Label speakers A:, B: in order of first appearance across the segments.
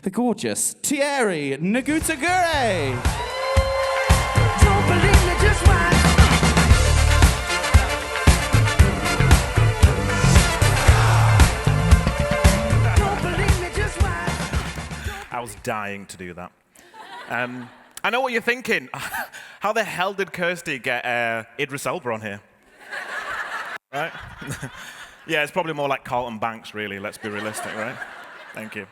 A: the gorgeous Thierry Ngutagure.
B: Don't believe me, just watch. Don't believe me, just watch.
C: I was dying to do that. I know what you're thinking. How the hell did Kirsty get Idris Elba on here? Right? Yeah, it's probably more like Carlton Banks, really. Let's be realistic, right? Thank you.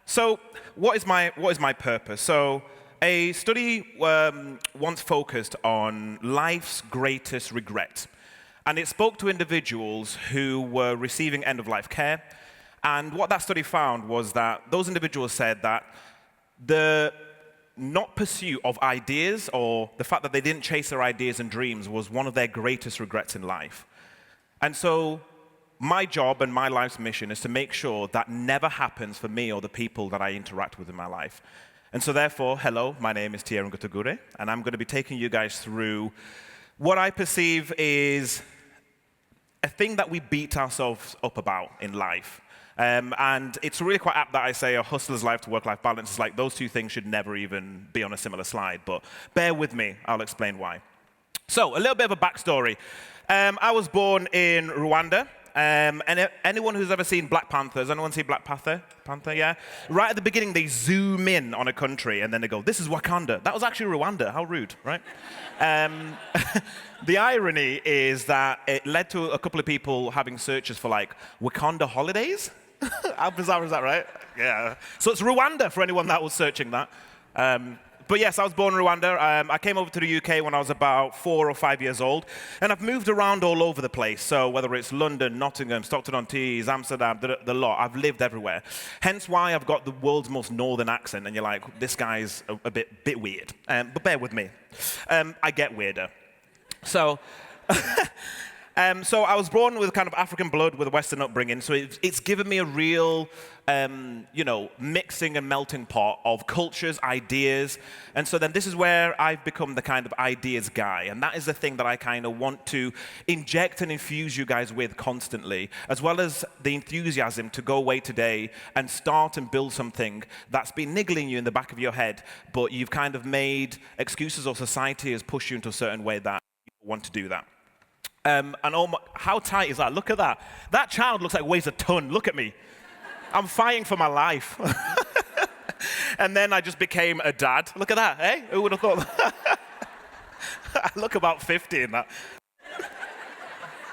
C: So, what is my purpose? So, a study once focused on life's greatest regret, and it spoke to individuals who were receiving end-of-life care. And what that study found was that those individuals said that the not pursuit of ideas, or the fact that they didn't chase their ideas and dreams, was one of their greatest regrets in life. And so my job and my life's mission is to make sure that never happens for me or the people that I interact with in my life. And so therefore, hello, my name is Thierry Ngutagure, and I'm going to be taking you guys through what I perceive is a thing that we beat ourselves up about in life. And it's really quite apt that I say a hustler's life to work-life balance is like those two things should never even be on a similar slide, but bear with me, I'll explain why. So, a little bit of a backstory. I was born in Rwanda. And anyone who's ever seen Black Panther, has anyone seen Black Panther? Yeah? Right at the beginning, they zoom in on a country, and then they go, this is Wakanda. That was actually Rwanda. How rude, right? The irony is that it led to a couple of people having searches for, like, Wakanda holidays. How bizarre is that, right? Yeah. So it's Rwanda for anyone that was searching that. But yes, I was born in Rwanda. I came over to the UK when I was about 4 or 5 years old, and I've moved around all over the place. So whether it's London, Nottingham, Stockton-on-Tees, Amsterdam, the lot, I've lived everywhere. Hence why I've got the world's most northern accent, and you're like, this guy's a bit weird. But bear with me. I get weirder. So... So I was born with kind of African blood with a Western upbringing, so it's given me a real, mixing and melting pot of cultures, ideas, and so then this is where I've become the kind of ideas guy, and that is the thing that I kind of want to inject and infuse you guys with constantly, as well as the enthusiasm to go away today and start and build something that's been niggling you in the back of your head, but you've kind of made excuses or society has pushed you into a certain way that you want to do that. And how tight is that? Look at that. That child looks like weighs a ton. Look at me. I'm fighting for my life. And then I just became a dad. Look at that, eh? Who would have thought that? I look about 50 in that.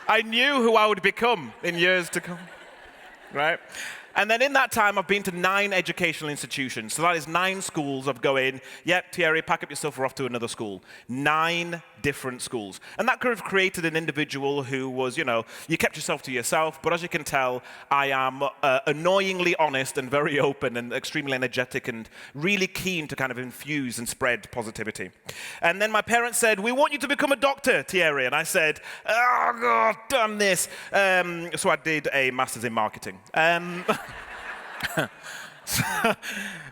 C: I knew who I would become in years to come, right? And then in that time, I've been to 9 educational institutions. So that is 9 schools of going, yep, Thierry, pack up your stuff, we're off to another school. 9 different schools. And that could have created an individual who was, you kept yourself to yourself, but as you can tell, I am annoyingly honest and very open and extremely energetic and really keen to kind of infuse and spread positivity. And then my parents said, we want you to become a doctor, Thierry. And I said, oh, God, damn this. So I did a master's in marketing.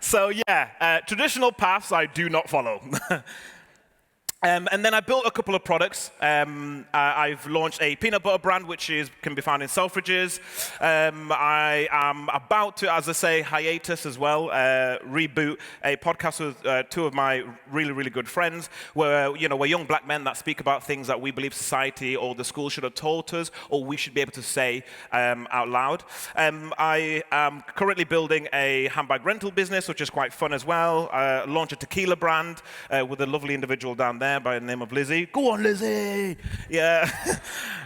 C: So yeah, traditional paths I do not follow. And then I built a couple of products. I've launched a peanut butter brand, which can be found in Selfridges. I am about to, as I say, hiatus as well, reboot a podcast with 2 of my really, really good friends, where we're young black men that speak about things that we believe society or the school should have taught us, or we should be able to say out loud. I am currently building a handbag rental business, which is quite fun as well. Launched a tequila brand with a lovely individual down there by the name of Lizzie. Go on, Lizzie! Yeah.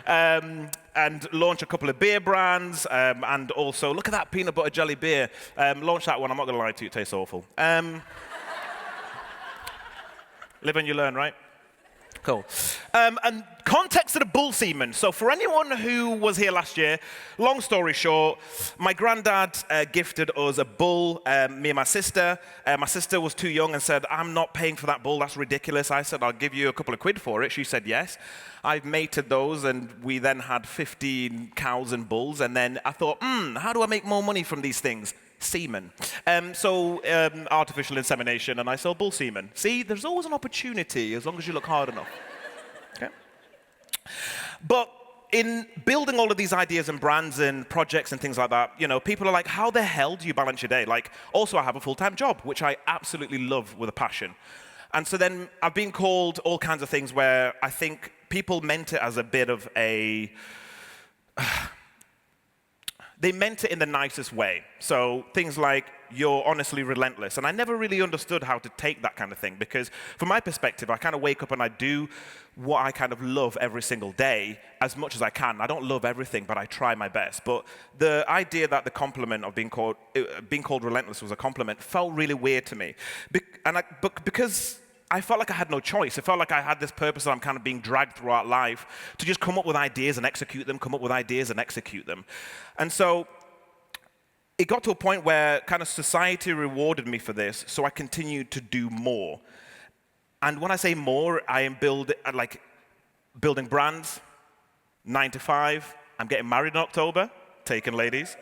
C: And launch a couple of beer brands, and also, look at that peanut butter jelly beer. Launch that one, I'm not going to lie to you, it tastes awful. Live and you learn, right? Cool. And context of the bull semen. So for anyone who was here last year, long story short, my granddad gifted us a bull, me and my sister. My sister was too young and said, I'm not paying for that bull, that's ridiculous. I said, I'll give you a couple of quid for it. She said yes. I've mated those, and we then had 15 cows and bulls, and then I thought, how do I make more money from these things? Semen. Artificial insemination, and I sell bull semen. See, there's always an opportunity as long as you look hard enough. Okay? But in building all of these ideas and brands and projects and things like that, people are like, how the hell do you balance your day? Like, also I have a full-time job, which I absolutely love with a passion. And so then I've been called all kinds of things where I think people meant it as a bit of a, they meant it in the nicest way. So things like, you're honestly relentless. And I never really understood how to take that kind of thing because from my perspective, I kind of wake up and I do what I kind of love every single day as much as I can. I don't love everything, but I try my best. But the idea that the compliment of being called relentless was a compliment felt really weird to me. But because I felt like I had no choice. It felt like I had this purpose that I'm kind of being dragged throughout life to just come up with ideas and execute them, come up with ideas and execute them. And so it got to a point where kind of society rewarded me for this, so I continued to do more. And when I say more, I am building brands, 9 to 5. I'm getting married in October. Taken, ladies.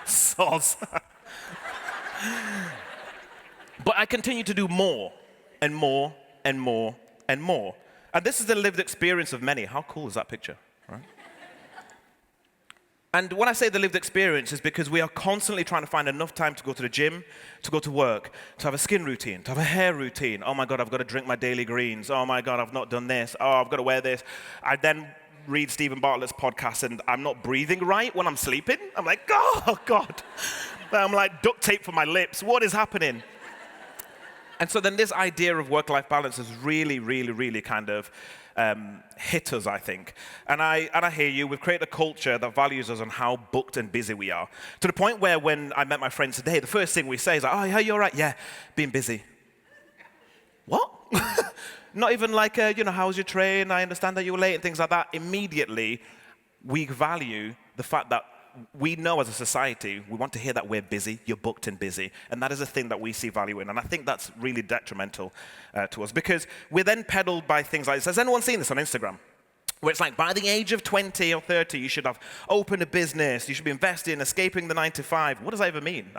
C: Soz. But I continue to do more and more and more and more. And this is the lived experience of many. How cool is that picture, right? And when I say the lived experience is because we are constantly trying to find enough time to go to the gym, to go to work, to have a skin routine, to have a hair routine. Oh my God, I've got to drink my daily greens. Oh my God, I've not done this. Oh, I've got to wear this. I then read Stephen Bartlett's podcast and I'm not breathing right when I'm sleeping. I'm like, oh God. I'm like duct tape for my lips. What is happening? And so then this idea of work-life balance has really, really, really kind of hit us, I think. And I hear you. We've created a culture that values us on how booked and busy we are. To the point where when I met my friends today, the first thing we say is like, oh, yeah, you all right? Yeah, being busy. What? Not even like, how was your train? I understand that you were late and things like that. Immediately, we value the fact that we know as a society, we want to hear that we're busy, you're booked and busy, and that is a thing that we see value in, and I think that's really detrimental to us, because we're then peddled by things like this. Has anyone seen this on Instagram? Where it's like, by the age of 20 or 30, you should have opened a business, you should be investing, escaping the 9 to 5. What does that even mean?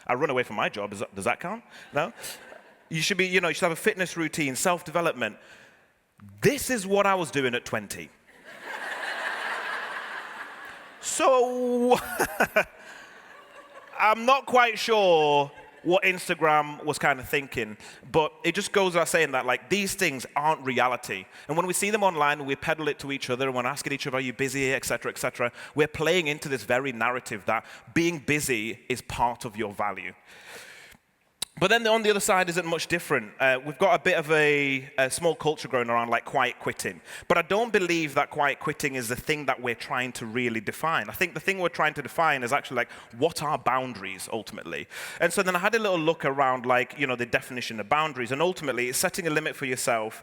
C: I run away from my job, does that count? No? You should be, you should have a fitness routine, self-development. This is what I was doing at 20. So, I'm not quite sure what Instagram was kind of thinking, but it just goes without saying that, like, these things aren't reality. And when we see them online, we peddle it to each other, and we're asking each other, are you busy, et cetera, we're playing into this very narrative that being busy is part of your value. But then on the other side isn't much different. We've got a bit of a small culture going around like quiet quitting. But I don't believe that quiet quitting is the thing that we're trying to really define. I think the thing we're trying to define is actually like, what are boundaries ultimately? And so then I had a little look around like, the definition of boundaries. And ultimately, it's setting a limit for yourself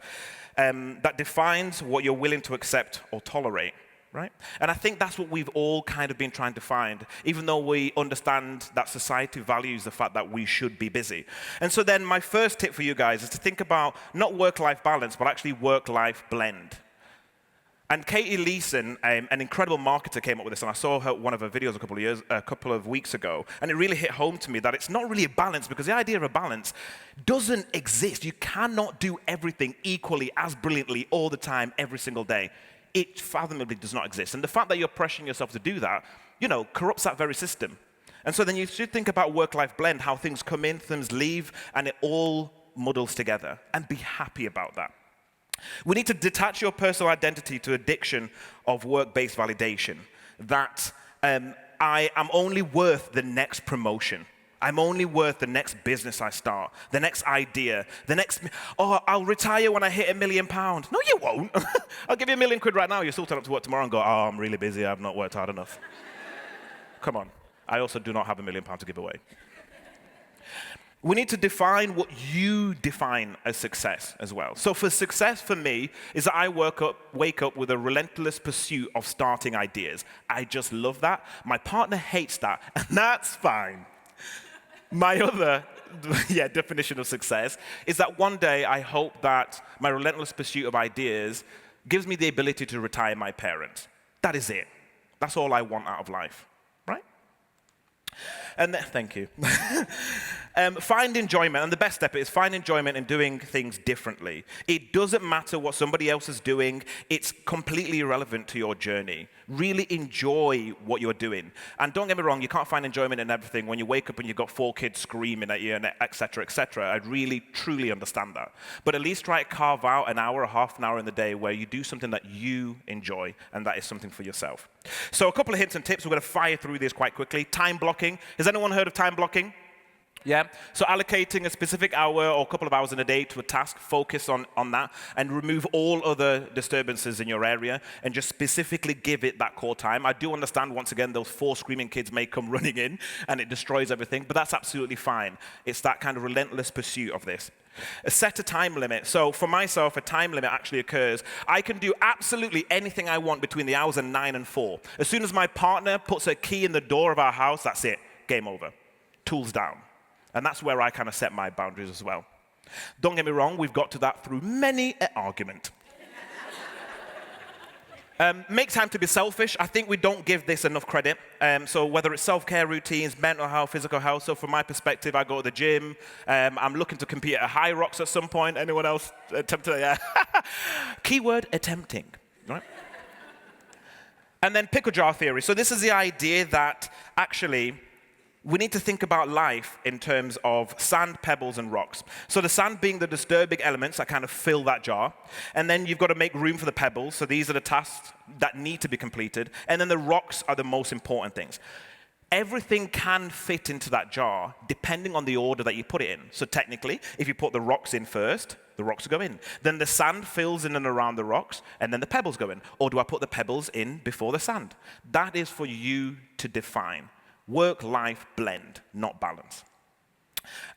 C: that defines what you're willing to accept or tolerate. Right? And I think that's what we've all kind of been trying to find, even though we understand that society values the fact that we should be busy. And so then my first tip for you guys is to think about not work-life balance, but actually work-life blend. And Katie Leeson, an incredible marketer, came up with this, and I saw one of her videos a couple of weeks ago, and it really hit home to me that it's not really a balance, because the idea of a balance doesn't exist. You cannot do everything equally as brilliantly all the time, every single day. It fathomably does not exist. And the fact that you're pressuring yourself to do that, corrupts that very system. And so then you should think about work-life blend, how things come in, things leave, and it all muddles together. And be happy about that. We need to detach your personal identity to addiction of work-based validation. That I am only worth the next promotion. I'm only worth the next business I start, the next idea, I'll retire when I hit £1 million. No, you won't. I'll give you £1 million right now. You'll still turn up to work tomorrow and go, oh, I'm really busy. I've not worked hard enough. Come on. I also do not have £1 million to give away. We need to define what you define as success as well. So for success for me is that I wake up with a relentless pursuit of starting ideas. I just love that. My partner hates that, and that's fine. My other definition of success is that one day I hope that my relentless pursuit of ideas gives me the ability to retire my parents. That is it. That's all I want out of life, right? And thank you. Find enjoyment, and the best step is find enjoyment in doing things differently. It doesn't matter what somebody else is doing. It's completely irrelevant to your journey. Really enjoy what you're doing. And don't get me wrong, you can't find enjoyment in everything. When you wake up and you've got 4 kids screaming at you, and et cetera, I really, truly understand that. But at least try to carve out an hour or half an hour in the day where you do something that you enjoy, and that is something for yourself. So a couple of hints and tips. We're going to fire through these quite quickly. Time blocking. Has anyone heard of time blocking? Yeah, so allocating a specific hour or a couple of hours in a day to a task, focus on that, and remove all other disturbances in your area, and just specifically give it that core time. I do understand, once again, those 4 screaming kids may come running in, and it destroys everything, but that's absolutely fine. It's that kind of relentless pursuit of this. Set a time limit. So for myself, a time limit actually occurs. I can do absolutely anything I want between the hours of 9 and 4. As soon as my partner puts a key in the door of our house, that's it. Game over. Tools down. And that's where I kind of set my boundaries as well. Don't get me wrong, we've got to that through many an argument. Make time to be selfish. I think we don't give this enough credit. So whether it's self-care routines, mental health, physical health. So from my perspective, I go to the gym. I'm looking to compete at High Rocks at some point. Anyone else attempting? Yeah. Keyword, attempting. Right? And then pickle jar theory. So this is the idea that actually we need to think about life in terms of sand, pebbles, and rocks. So the sand being the disturbing elements that kind of fill that jar. And then you've got to make room for the pebbles. So these are the tasks that need to be completed. And then the rocks are the most important things. Everything can fit into that jar depending on the order that you put it in. So technically, if you put the rocks in first, the rocks go in. Then the sand fills in and around the rocks, and then the pebbles go in. Or do I put the pebbles in before the sand? That is for you to define. Work-life blend, not balance.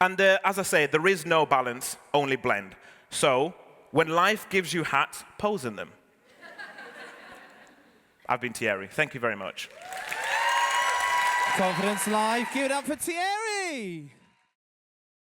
C: And as I say, there is no balance, only blend. So when life gives you hats, pose in them. I've been Thierry. Thank you very much.
A: Confidence Live. Give it up for Thierry.